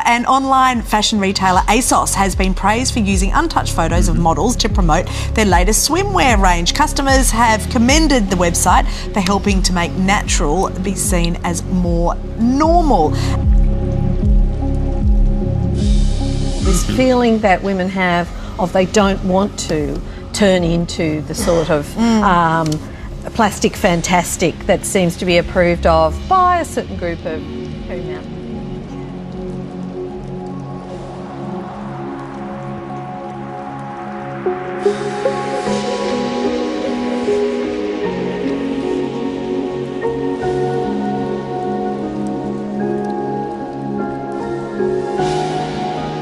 And online fashion retailer ASOS has been praised for using untouched photos of models to promote their latest swimwear range. Customers have commended the website for helping to make natural be seen as more normal. This feeling that women have of they don't want to turn into the sort of plastic fantastic that seems to be approved of by a certain group of females.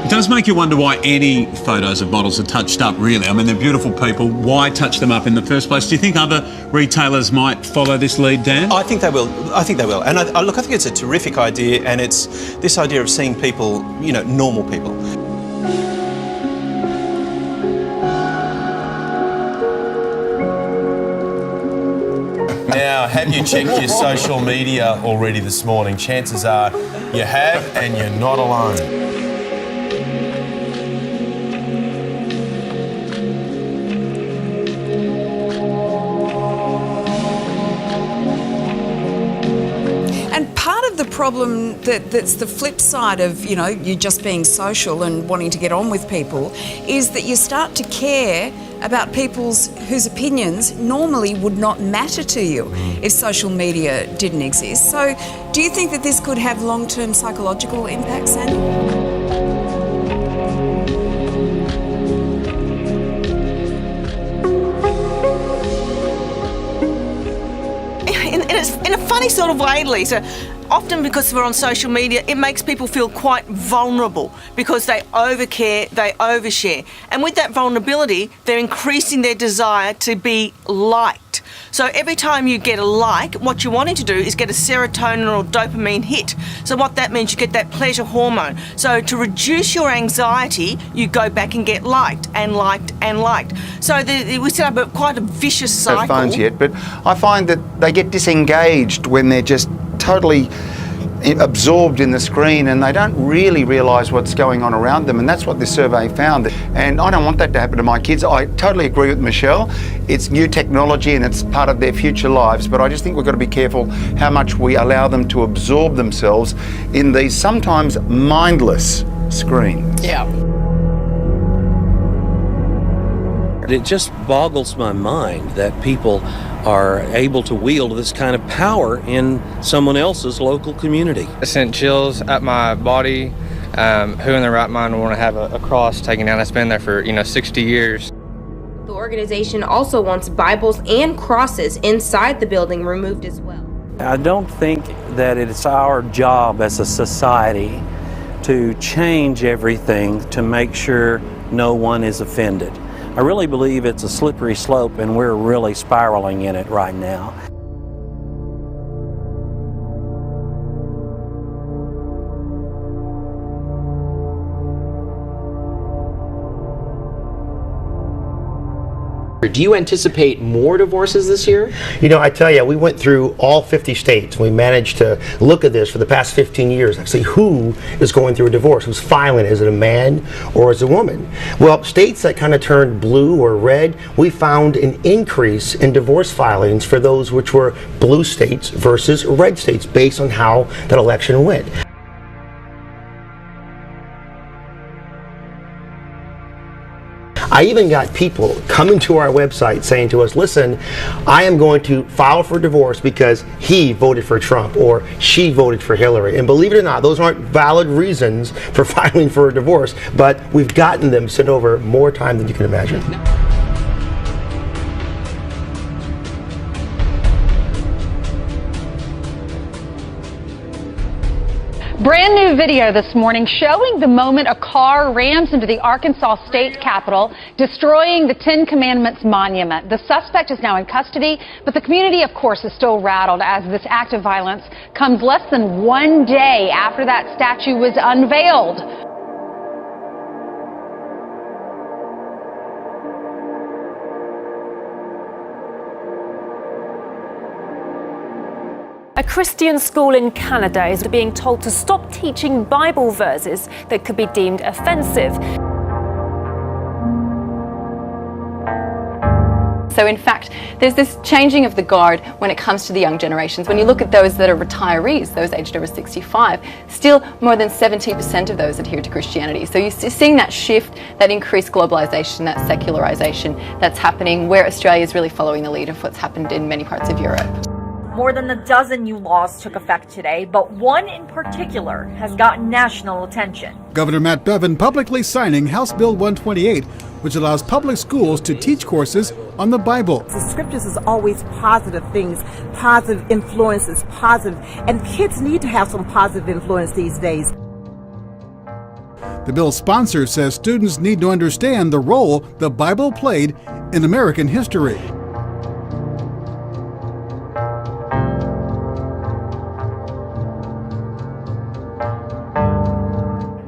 It does make you wonder why any photos of models are touched up, really. I mean, they're beautiful people. Why touch them up in the first place? Do you think other retailers might follow this lead, Dan? I think they will. I think they will. And look, I think it's a terrific idea, and it's this idea of seeing people, you know, normal people. Now, have you checked your social media already this morning? Chances are you have, and you're not alone. And part of the problem that's the flip side of, you know, you just being social and wanting to get on with people is that you start to care about people's whose opinions normally would not matter to you if social media didn't exist. So do you think that this could have long-term psychological impacts, Sandy? In a funny sort of way, Lisa, often because we're on social media, it makes people feel quite vulnerable because they overcare, they overshare. And with that vulnerability, they're increasing their desire to be liked. So every time you get a like, what you're wanting to do is get a serotonin or dopamine hit. So what that means, you get that pleasure hormone. So to reduce your anxiety, you go back and get liked and liked and liked. So we set up quite a vicious cycle. Phones yet, but I find that they get disengaged when they're just totally absorbed in the screen and they don't really realise what's going on around them, and that's what this survey found. And I don't want that to happen to my kids. I totally agree with Michelle. It's new technology and it's part of their future lives, but I just think we've got to be careful how much we allow them to absorb themselves in these sometimes mindless screens. Yeah. It just boggles my mind that people are able to wield this kind of power in someone else's local community. It sent chills up my body. Who in their right mind would want to have a cross taken down that's been there for, 60 years? The organization also wants Bibles and crosses inside the building removed as well. I don't think that it's our job as a society to change everything to make sure no one is offended. I really believe it's a slippery slope and we're really spiraling in it right now. Do you anticipate more divorces this year? I tell you, we went through all 50 states. We managed to look at this for the past 15 years and see who is going through a divorce, who's filing. Is it a man or is it a woman? Well, states that kind of turned blue or red, we found an increase in divorce filings for those which were blue states versus red states based on how that election went. I even got people coming to our website saying to us, listen, I am going to file for divorce because he voted for Trump or she voted for Hillary. And believe it or not, those aren't valid reasons for filing for a divorce, but we've gotten them sent over more time than you can imagine. Brand new video this morning showing the moment a car rams into the Arkansas state capitol, destroying the Ten Commandments monument. The suspect is now in custody, but the community, of course, is still rattled as this act of violence comes less than one day after that statue was unveiled. A Christian school in Canada is being told to stop teaching Bible verses that could be deemed offensive. So in fact, there's this changing of the guard when it comes to the young generations. When you look at those that are retirees, those aged over 65, still more than 70% of those adhere to Christianity. So you're seeing that shift, that increased globalisation, that secularisation that's happening, where Australia is really following the lead of what's happened in many parts of Europe. More than a dozen new laws took effect today, but one in particular has gotten national attention. Governor Matt Bevin publicly signing House Bill 128, which allows public schools to teach courses on the Bible. The scriptures is always positive things, positive influences, positive, and kids need to have some positive influence these days. The bill's sponsor says students need to understand the role the Bible played in American history.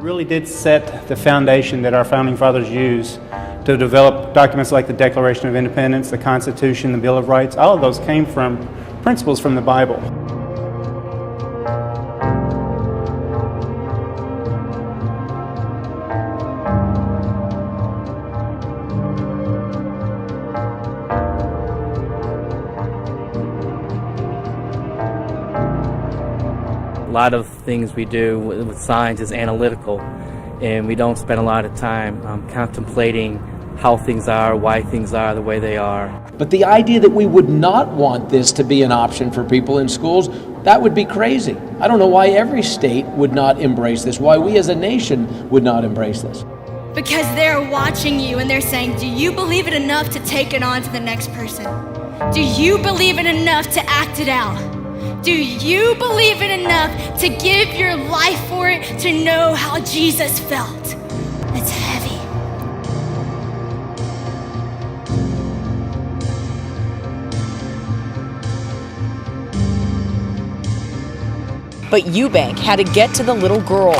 Really did set the foundation that our founding fathers used to develop documents like the Declaration of Independence, the Constitution, the Bill of Rights. All of those came from principles from the Bible. A lot of things we do with science is analytical, and we don't spend a lot of time contemplating how things are, why things are the way they are. But the idea that we would not want this to be an option for people in schools, that would be crazy. I don't know why every state would not embrace this, why we as a nation would not embrace this. Because they're watching you and they're saying, do you believe it enough to take it on to the next person? Do you believe it enough to act it out? Do you believe it enough to give your life for it, to know how Jesus felt? It's heavy. But Eubank had to get to the little girl,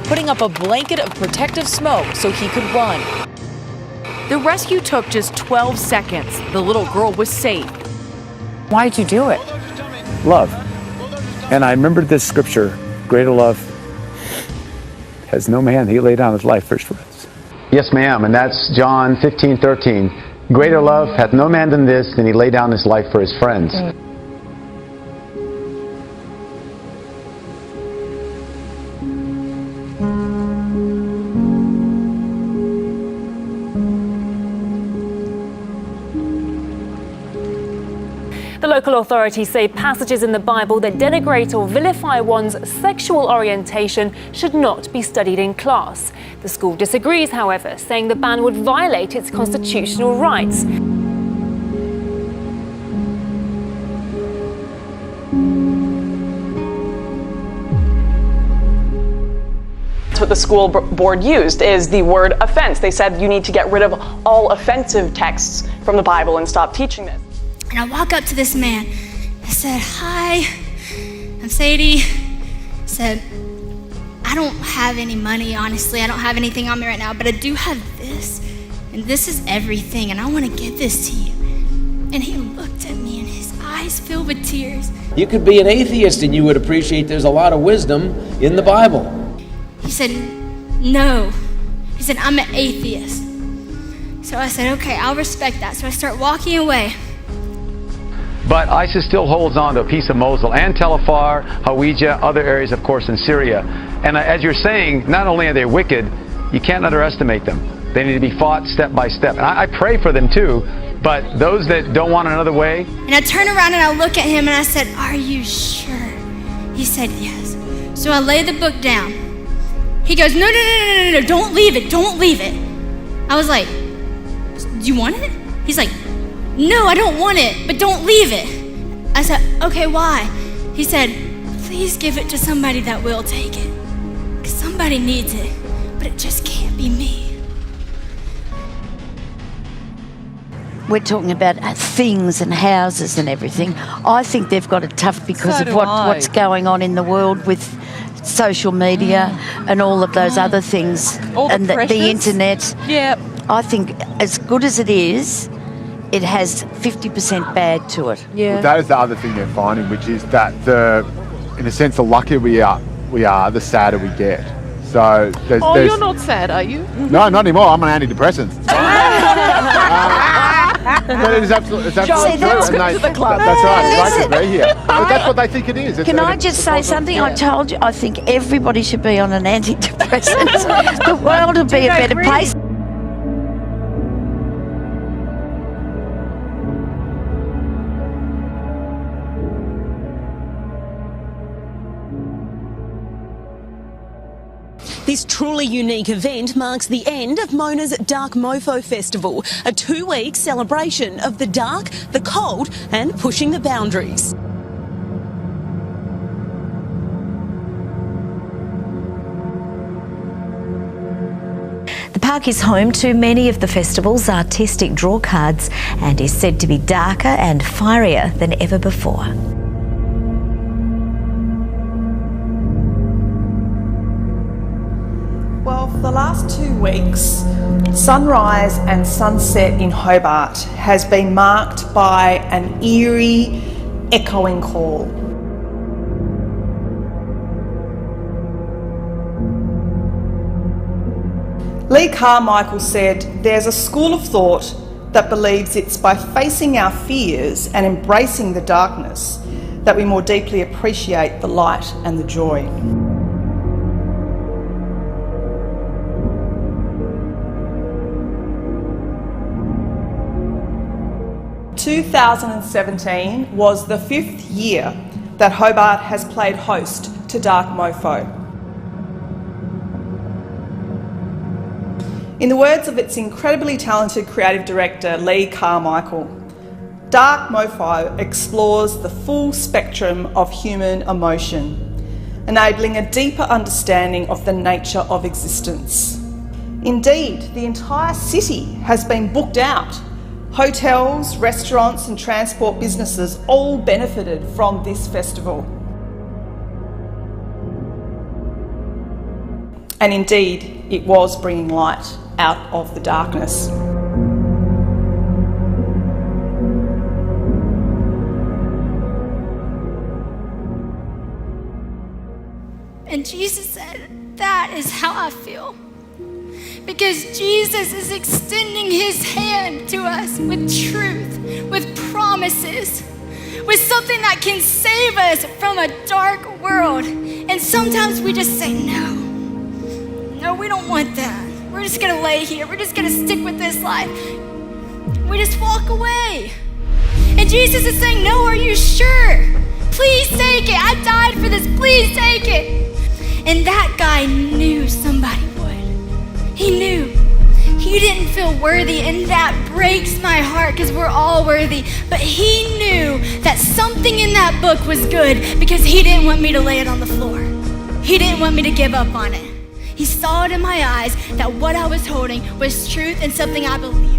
putting up a blanket of protective smoke so he could run. The rescue took just 12 seconds. The little girl was saved. Why'd you do it? Love. And I remembered this scripture, greater love has no man, he laid down his life first for us. Yes, ma'am, and that's John 15:13. Greater love hath no man than this, than he laid down his life for his friends. The local authorities say passages in the Bible that denigrate or vilify one's sexual orientation should not be studied in class. The school disagrees, however, saying the ban would violate its constitutional rights. That's what the school board used, is the word offense. They said you need to get rid of all offensive texts from the Bible and stop teaching this. And I walk up to this man. I said, hi, I'm Sadie. I said, I don't have any money, honestly. I don't have anything on me right now, but I do have this. And this is everything, and I want to give this to you. And he looked at me, and his eyes filled with tears. You could be an atheist and you would appreciate there's a lot of wisdom in the Bible. He said, no. He said, I'm an atheist. So I said, okay, I'll respect that. So I start walking away. But ISIS still holds on to a piece of Mosul and Tel Afar, Ouija, other areas, of course, in Syria. And as you're saying, not only are they wicked, you can't underestimate them. They need to be fought step by step. And I pray for them too, but those that don't want another way. And I turn around and I look at him and I said, are you sure? He said, yes. So I lay the book down. He goes, no, don't leave it, don't leave it. I was like, do you want it? He's like, no, I don't want it, but don't leave it. I said, okay, why? He said, please give it to somebody that will take it. Because somebody needs it, but it just can't be me. We're talking about things and houses and everything. I think they've got it tough because of what's going on in the world with social media and all of those other things. All the and the internet. Yep. I think as good as it is, it has 50% bad to it. Well, that is the other thing they're finding, which is that in a sense, the luckier we are, the sadder we get. So there's, You're not sad, are you? No, not anymore. I'm on antidepressants. But it is absolutely true. That's good to the club. That's right. It's great to be here. But that's what they think it is. Can I just say something? I told you, I think everybody should be on an antidepressant. The world would be a better place. This truly unique event marks the end of Mona's Dark Mofo Festival, a 2-week celebration of the dark, the cold and pushing the boundaries. The park is home to many of the festival's artistic draw cards and is said to be darker and fierier than ever before. Well, for the last 2 weeks, sunrise and sunset in Hobart has been marked by an eerie, echoing call. Lee Carmichael said, "There's a school of thought that believes it's by facing our fears and embracing the darkness that we more deeply appreciate the light and the joy." 2017 was the 5th year that Hobart has played host to Dark Mofo. In the words of its incredibly talented creative director, Lee Carmichael, Dark Mofo explores the full spectrum of human emotion, enabling a deeper understanding of the nature of existence. Indeed, the entire city has been booked out. Hotels, restaurants and transport businesses all benefited from this festival. And indeed, it was bringing light out of the darkness. And Jesus said, that is how I feel. Because Jesus is extending his hand to us with truth, with promises, with something that can save us from a dark world. And sometimes we just say, no, we don't want that. We're just gonna lay here. We're just gonna stick with this life. We just walk away. And Jesus is saying, no, are you sure? Please take it. I died for this. Please take it. And that guy knew somebody would. He knew. He didn't feel worthy, and that breaks my heart because we're all worthy. But he knew that something in that book was good because he didn't want me to lay it on the floor. He didn't want me to give up on it. He saw it in my eyes that what I was holding was truth and something I believed.